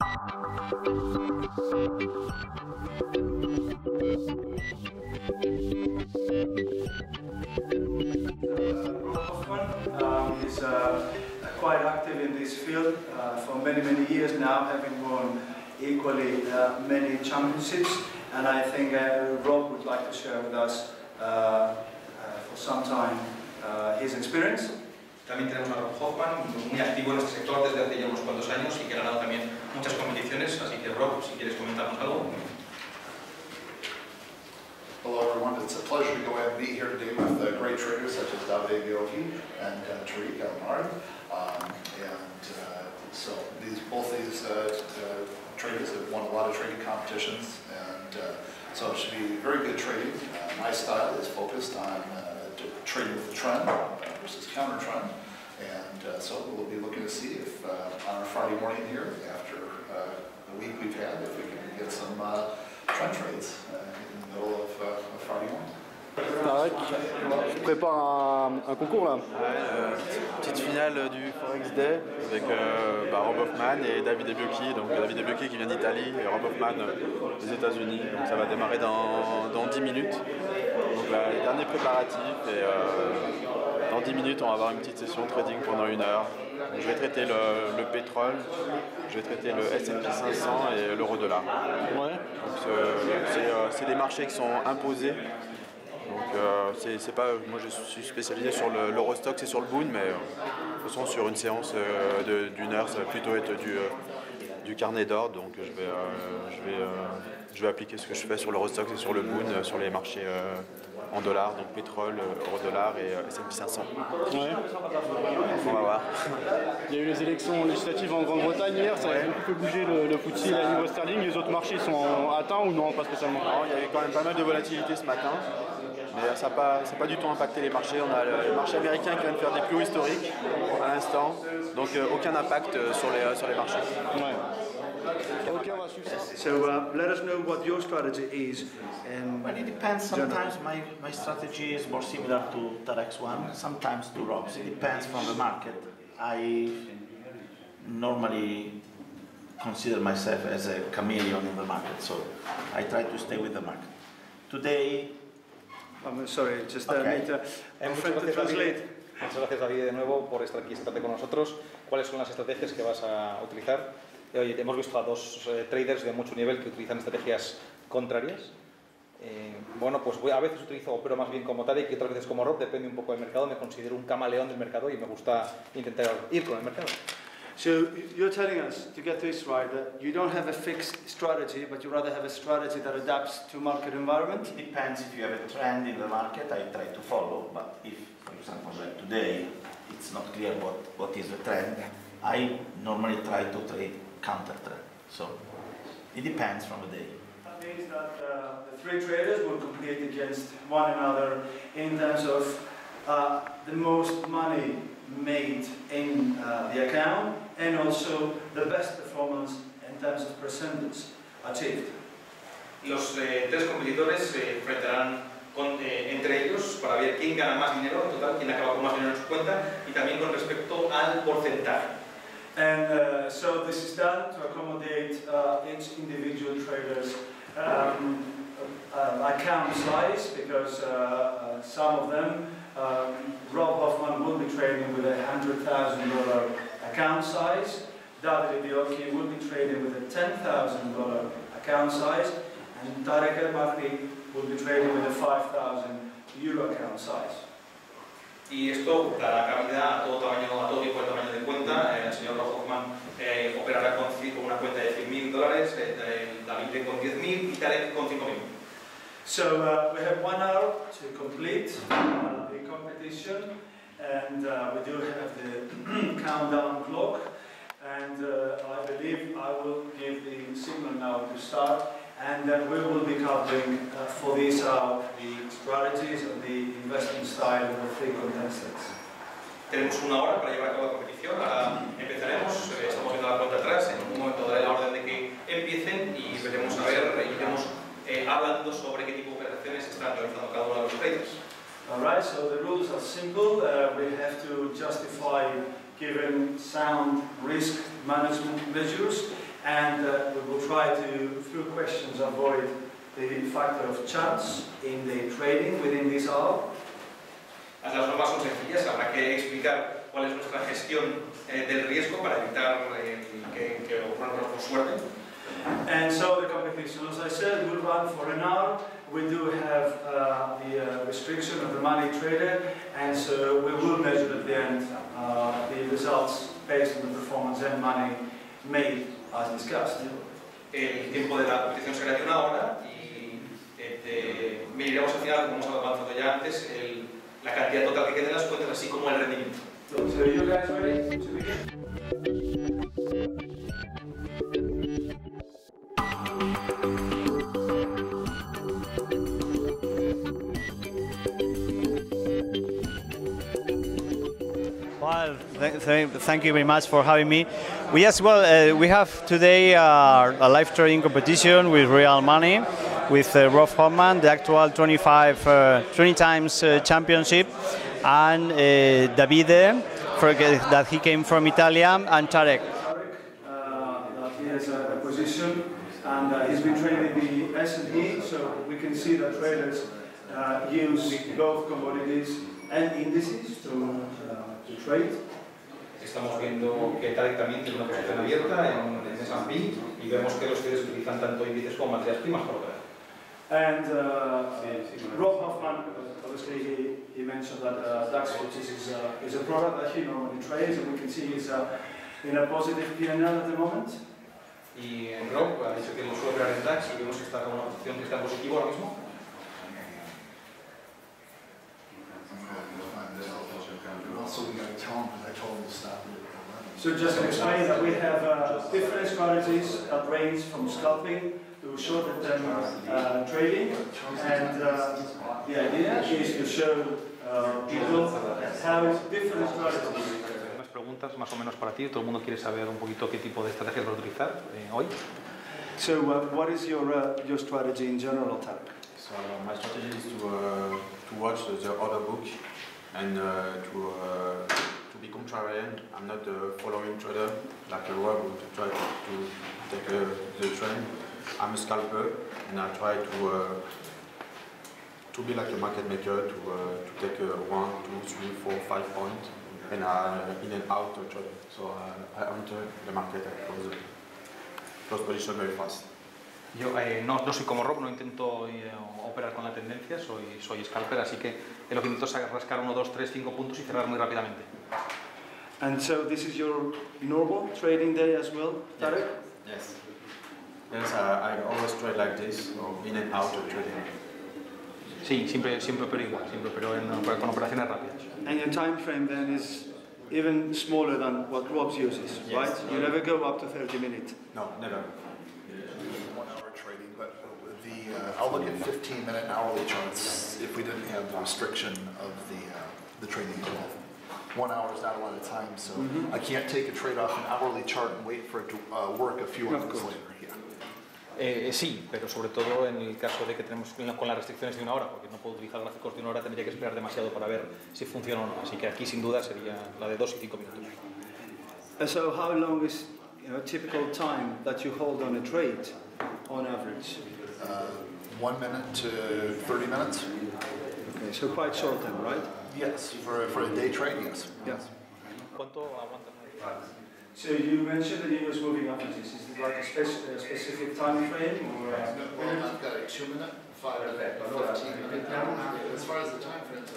Hoffman is quite active in this field for many years now, having won equally many championships, and I think Rob would like to share with us for some time his experience. También tenemos a Rob Hoffman, muy activo en este sector desde hace ya unos cuantos años y que ha ganado también muchas competiciones, así que Rob, si quieres comentarnos algo. Hello everyone, it's a pleasure to go ahead and be here today with great traders such as Davide Giochi and Tariq Almard. So both these traders have won a lot of trading competitions, and so it should be very good trading. My style is focused on trading with the trend versus counter trend, and so we'll be looking to see if on our Friday morning here, after the week we've had, if we can get some trend trades in the middle of Friday morning. Tarek, tu prépares un concours là? Ouais, petite finale du Forex Day avec Rob Hoffman et Davide Giochi. Donc Davide Giochi qui vient d'Italie et Rob Hoffman des États-Unis. Donc ça va démarrer dans 10 minutes. Donc là, les derniers préparatifs et dans 10 minutes on va avoir une petite session trading pendant 1 heure. Donc, je vais traiter le pétrole, je vais traiter le S&P 500 et l'euro-dollar. Ouais. C'est des marchés qui sont imposés. Donc c'est pas, moi je suis spécialisé sur l'Eurostock, c'est sur le Boon, mais de toute façon sur une séance d'1 heure ça va plutôt être du carnet d'ordre, donc je vais appliquer ce que je fais sur l'Eurostock et sur le Boon, sur les marchés en dollars, donc pétrole, euro-dollar et S&P 500. Ouais. On va voir. Il y a eu les élections législatives en Grande-Bretagne hier, ça a beaucoup fait bouger le FTSE et la livre sterling. Les autres marchés sont atteints ou non, pas spécialement? Non, il y avait quand même pas mal de volatilité ce matin. Mais ça n'a pas du tout impacté les marchés. On a le marché américain qui vient de faire des plus hauts historiques à l'instant, donc aucun impact sur les marchés. Ouais. Okay, on va suivre ça. So let us know what your strategy is. Well, it depends. Sometimes my strategy is more similar to Tarek's one, sometimes to Rob's. It depends from the market. I normally consider myself as a chameleon in the market, so I try to stay with the market. Today, I'm sorry, just Okay. need to translate. Muchas gracias, David, de nuevo por estar aquí sentarte con nosotros. ¿Cuáles son las estrategias que vas a utilizar? Hoy hemos visto a dos traders de mucho nivel que utilizan estrategias contrarias. Bueno, pues a veces opero más bien como Tarek y otras veces como Rob, depende un poco del mercado. Me considero un camaleón del mercado y me gusta intentar ir con el mercado. So you're telling us, to get this right, that you don't have a fixed strategy, but you rather have a strategy that adapts to market environment? it depends. If you have a trend in the market, I try to follow, but if, for example, like today, it's not clear what is the trend, I normally try to trade counter trend. So it depends from the day. That means that the three traders will compete against one another in terms of the most money made in the account and also the best performance in terms of percentage achieved. Los tres competidores se enfrentarán entre ellos para ver quién gana más dinero en total, quién acaba con más dinero en su cuenta y también con respecto al porcentaje. And so this is done to accommodate each individual trader's account size, because some of them, Rob Hoffman will be trading with a $100,000 account size, Davide Giochi will be trading with a $10,000 account size, and Tarek El-Mahdi will be trading with a €5,000 account size. Y esto dará cabida a todo tipo de tamaño de cuenta. El señor Rob Hoffman operará con una cuenta de $100.000, David con 10.000 y Tarek con 5.000. So we have 1 hour to complete the competition, and we do have the countdown clock, and I believe I will give the signal now to start, and then we will be covering for this hour the strategies and the investment style of the three contestants. Tenemos 1 hora para llevar a cabo la competición. Ahora empezaremos, estamos viendo la cuenta atrás, en un momento daré la orden de que empiecen y veremos a ver, iremos hablando sobre qué tipo de operaciones están realizando cada uno de los traders. Alright, so the rules are simple. We have to justify given sound risk management measures, and we will try to, through questions, avoid the factor of chance in the trading within this hour. Las normas son sencillas, habrá que explicar cuál es nuestra gestión del riesgo para evitar que ocurra por suerte. And so the competition, as I said, will run for an hour. We do have the restriction of the money traded, and so we will measure at the end the results based on the performance and money made as discussed. El tiempo de la competición será de 1 hora y mediremos al final, como hemos avanzado ya antes, la cantidad total que quede en las cuentas, así como el rendimiento. So you guys ready to begin? Well, thank you very much for having me. We have today a live trading competition with real money, with Rob Hoffman, the actual 20 times championship, and Davide, that he came from Italia, and Tarek. He has a position, and he's been trading the S&P, so we can see that traders use both commodities and indices to trade. Estamos viendo que Tarek también tiene una posición abierta en S&P y vemos que los traders utilizan tanto índices como materias primas para operar. And Rob Hoffman, obviously, he mentioned that DAX futures is a product that he normally trades, and we can see he's in a positive P&L at the moment. Y Rob ha dicho que no suele operar en DAX y vemos que está con una posición que está en positivo ahora mismo. So just to explain that we have different strategies that range from scalping to short-term trading, and the idea is to show people how different strategies. Unas preguntas más o menos para ti, todo el mundo quiere saber un poquito qué tipo de estrategias vas a utilizar hoy. So what is your strategy in general, Tarek? So my strategy is to watch the order book and to be contrarian. I'm not a following trader like a Rob who try to take the trend. I'm a scalper, and I try to be like a market maker, to take 1, 2, 3, 4, 5 points, and in and out trader. So I enter the market and close position very fast. Yo no soy como Rob, no intento operar con la tendencia, soy scalper, así que lo que intento es rascar 1, 2, 3, 5 puntos y cerrar muy rápidamente. And so this is your normal trading day as well, Tarek? Yes. Yes, I always trade like this, so in and out of trading. Sí, siempre opero igual, siempre opero con operaciones rápidas. And your time frame then is even smaller than what Rob uses, yes, right? You never go up to 30 minutes. No, never. 1 hour trading, but I'll look at 15-minute and hourly charts if we didn't have the restriction of the trading tool. 1 hour is not a lot of time, so I can't take a trade off an hourly chart and wait for it to work a few hours later. Sí, pero sobre todo en el caso de que tenemos con las restricciones de 1 hora, porque no puedo utilizar gráficos de 1 hora, tendría que esperar demasiado para ver si funciona o no. Así que aquí sin duda sería la de 2 y 5 minutos. So how long is typical time that you hold on a trade on average? 1 minute to 30 minutes. Okay, so quite short then, right? Yes, for a day trade, yes. Yes. ¿Cuánto aguanta? So you mentioned that you was moving averages. Is it like a specific time frame, or? Well, I've got a 2-minute, 5-minute, 15-minute. As far as the time frames,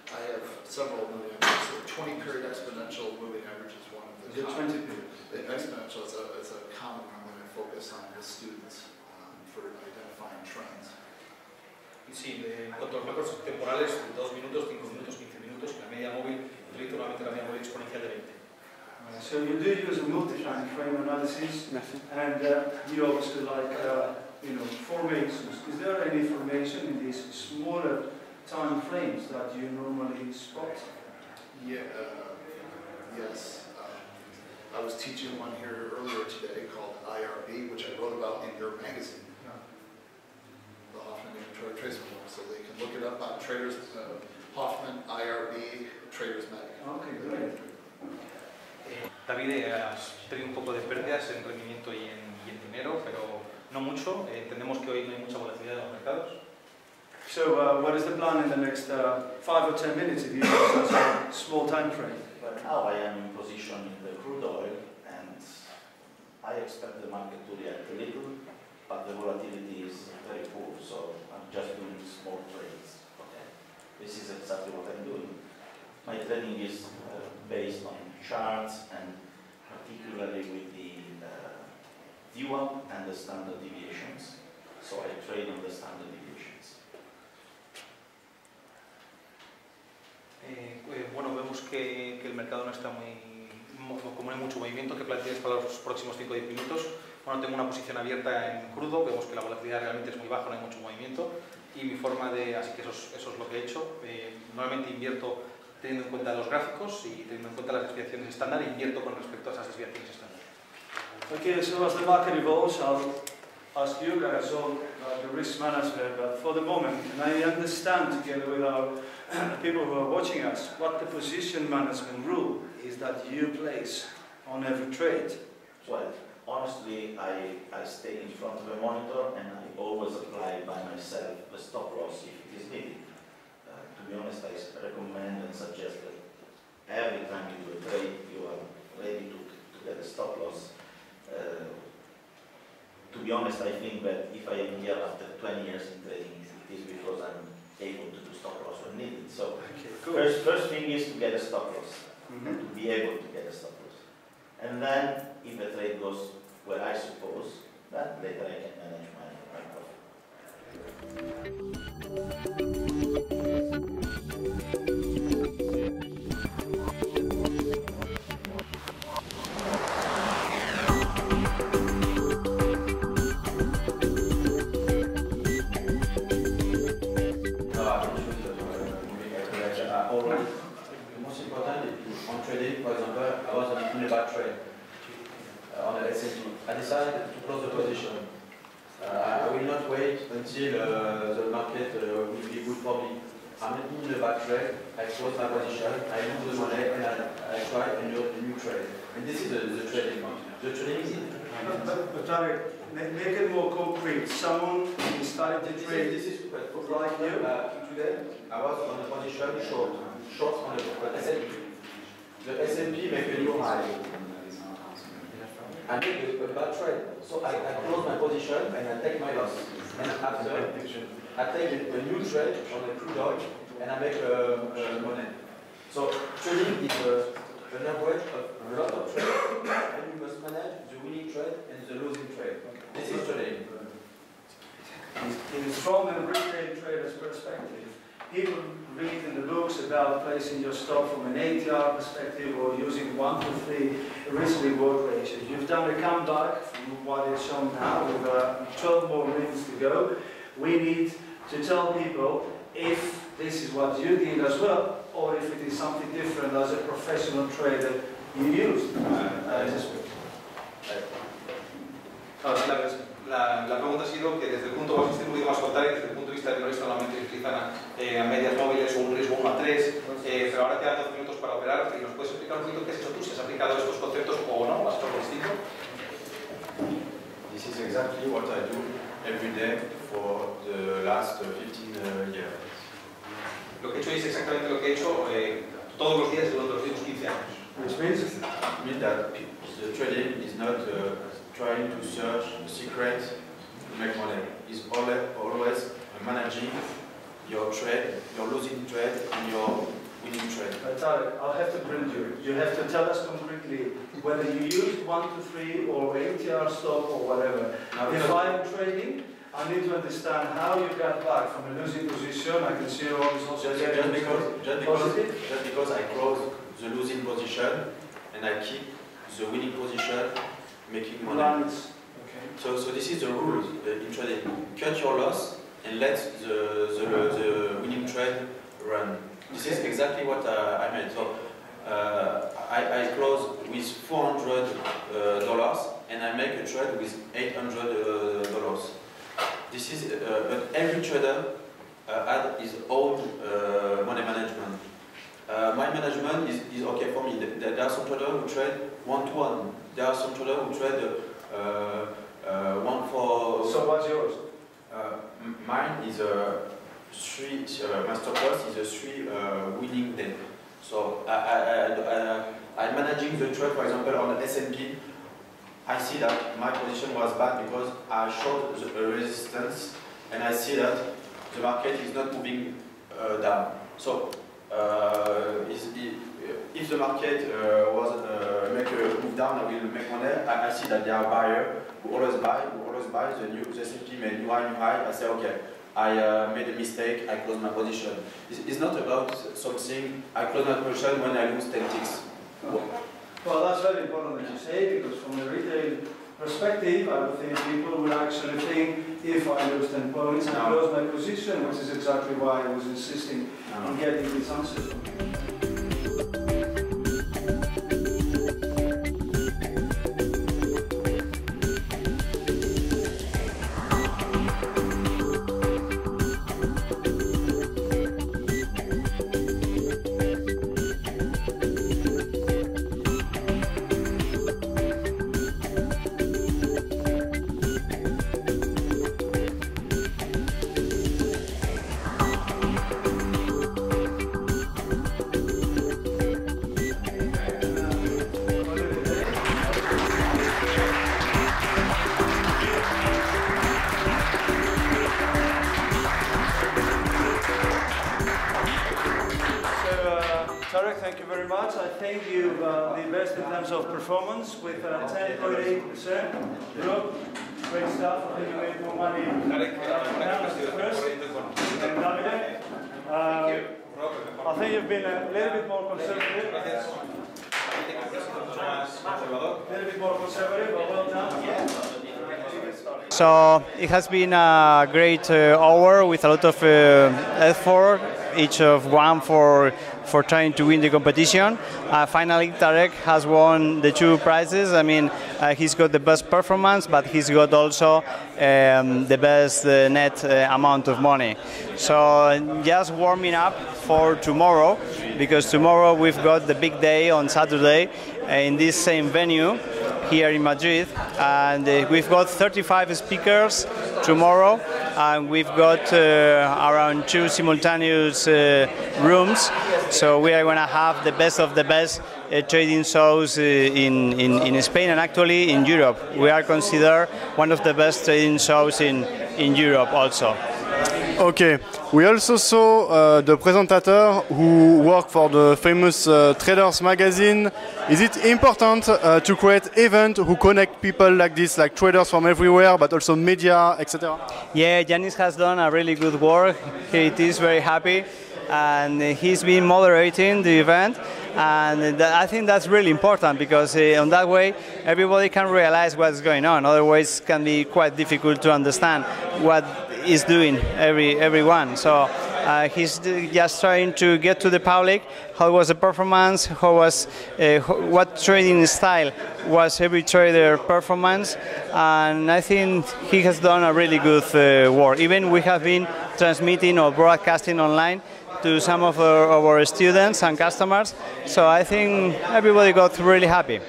I have several moving averages. 20-period exponential moving average is one of the. Is it 20 period? The exponential is a common one that I focus on with students for identifying trends. Sí, con los macros temporales, 2 minutos, 5 minutos, 15 minutos, y la media móvil, utilizo normalmente la media móvil exponencial de 20. So you do use a multi-time frame analysis, and you obviously like formations. Is there any formation in these smaller time frames that you normally spot? Yeah, yes. I was teaching one here earlier today called IRB, which I wrote about in your magazine, the Hoffman Inventory Tracer Book. So they can look it up on Traders Hoffman IRB Traders Mag. Okay, great. David, has tenido un poco de pérdidas en rendimiento y en dinero, pero no mucho. Entendemos que hoy no hay mucha volatilidad en los mercados. So what is the plan in the next 5 or 10 minutes if you have such a small time frame? But now I am in position in the crude oil, and I expect the market to react a little, but the volatility is very poor, so I'm just doing small trades. Okay. This is exactly what I'm doing. My trading is based on charts, and particularly with the VWAP and the standard deviations. So I trade on the standard deviations. Bueno, vemos que el mercado no está como no hay mucho movimiento. ¿Qué planteas para los próximos 5 o 10 minutos? Bueno, tengo una posición abierta en crudo, vemos que la volatilidad realmente es muy baja, no hay mucho movimiento. Y mi forma de, así que eso es lo que he hecho. Normalmente invierto teniendo en cuenta los gráficos y teniendo en cuenta las desviaciones estándar, invierto con respecto a esas desviaciones estándar. Okay, so as the market evolves, I'll ask you guys all about the risk management, but for the moment, can I understand together with our people who are watching us what the position management rule is that you place on every trade? Well, honestly, I stay in front of a monitor and I always apply by myself the stop loss if it is needed. To be honest, I recommend and suggest that every time you do a trade, you are ready to get a stop loss. To be honest, I think that if I am here after 20 years in trading, it is because I'm able to do stop loss when needed. So, first thing is to get a stop loss, and to be able to get a stop loss. And then, if the trade goes where I suppose, then later I can manage my profit. The most important is on trading, for example, I was in a bad trade on the S&P. I decided to close the position. I will not wait until the market will be good for me. I'm in a bad trade, I close my position, I lose the money, and I try a new trade. And this is the trading. The trading is... But Tarek, make it more concrete. Someone who started to trade this is like you. Today, I was on a position short on the S&P. The S&P make a new high. I make a bad trade. So I close my position and I take my loss. And after, I take a new trade on the crude oil and I make money. So trading is an average of a lot of trades, and you must manage the winning trade and the losing trade. This is trading. From a retail trader's perspective, people read in the books about placing your stock from an ATR perspective or using 1 to 3 risk-reward ratio. You've done a comeback from what is shown now with 12 more minutes to go. We need to tell people if this is what you did as well, or if it is something different as a professional trader you used. La pregunta ha sido que desde el punto más distribuido más contar y desde el punto de vista de terrorista normalmente utilizan a medias móviles o un riesgo 1 a 3, pero ahora quedan 12 minutos para operar y nos puedes explicar un poquito qué has hecho tú, si has aplicado estos conceptos o no, has hecho algo distinto. This is exactly what I do every day for the last 15 years. Lo que he hecho es exactamente lo que he hecho todos los días durante los últimos 15 años. Which means? It means that the trading is not trying to search secrets to make money. It's always managing your trade, your losing trade, and your winning trade. Tarek, I'll have to grill you. You have to tell us concretely whether you used 1 to 3 or ATR stop or whatever. If I'm trading, I need to understand how you got back from a losing position. I can see all this also just because I close the losing position and I keep the winning position, making money. Okay. So this is the rule in trading. Cut your loss and let the winning trade run. This is exactly what I made. So I close with $400 and I make a trade with $800. This is, but every trader had his own money management. my management is okay for me. There are some traders who trade 1-to-1. There are some traders who trade 1 for... So what's yours? Mine is a 3, my stop loss is a 3 winning day. So I'm managing the trade, for example, on the S&P. I see that my position was bad because I showed the resistance and I see that the market is not moving down. So if the market was make a move down, I will make money. I see that there are buyers who always buy, the S&P made new high. I say, okay, I made a mistake, I close my position. It's not about something, I close my position when I lose 10 ticks. Well, that's very important that you say, because from the retail perspective, I would think people would actually think, if I lose 10 points, I close my position, which is exactly why I was insisting on getting these answers from you. Tarek, thank you very much. I think you've the best in terms of performance with 10.8%. Great stuff. I think you made more money first. And Davide, I think you've been a little bit more conservative. But well done. So it has been a great hour with a lot of effort, each of one for trying to win the competition. Finally, Tarek has won the 2 prizes. I mean, he's got the best performance, but he's got also the best net amount of money. So just warming up for tomorrow, because tomorrow we've got the big day on Saturday in this same venue here in Madrid, and we've got 35 speakers tomorrow, and we've got around 2 simultaneous rooms, so we are going to have the best of the best trading shows in Spain, and actually in Europe. We are considered one of the best trading shows in Europe also. Okay, we also saw the presentator who worked for the famous Traders magazine. Is it important to create events who connect people like this, like traders from everywhere, but also media, etc.? Yeah, Yanis has done a really good work. He is very happy, and he's been moderating the event. And I think that's really important, because on that way everybody can realize what's going on. Otherwise it can be quite difficult to understand what is doing everyone. So he's just trying to get to the public how was the performance, how was what trading style was every trader performance, and I think he has done a really good work. Even we have been transmitting or broadcasting online to some of our students and customers, so I think everybody got really happy.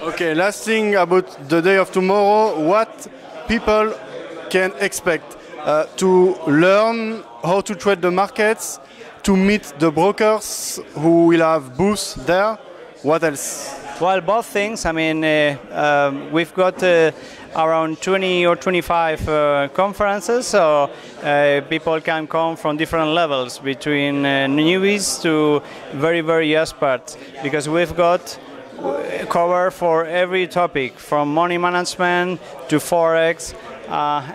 Okay, last thing about the day of tomorrow, what people can expect to learn how to trade the markets, to meet the brokers who will have booths there. What else? Well, both things. I mean, we've got around 20 or 25 conferences, so people can come from different levels, between newbies to very, very experts, because we've got cover for every topic, from money management to Forex,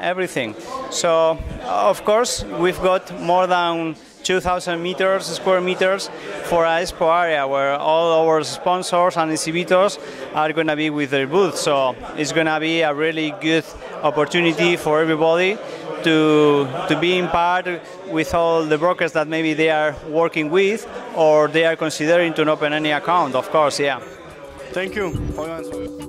everything. So, of course, we've got more than 2,000 square meters for a expo area where all our sponsors and exhibitors are going to be with their booth. So it's going to be a really good opportunity for everybody to be in part with all the brokers that maybe they are working with, or they are considering to open any account, of course, yeah. Thank you for your answer.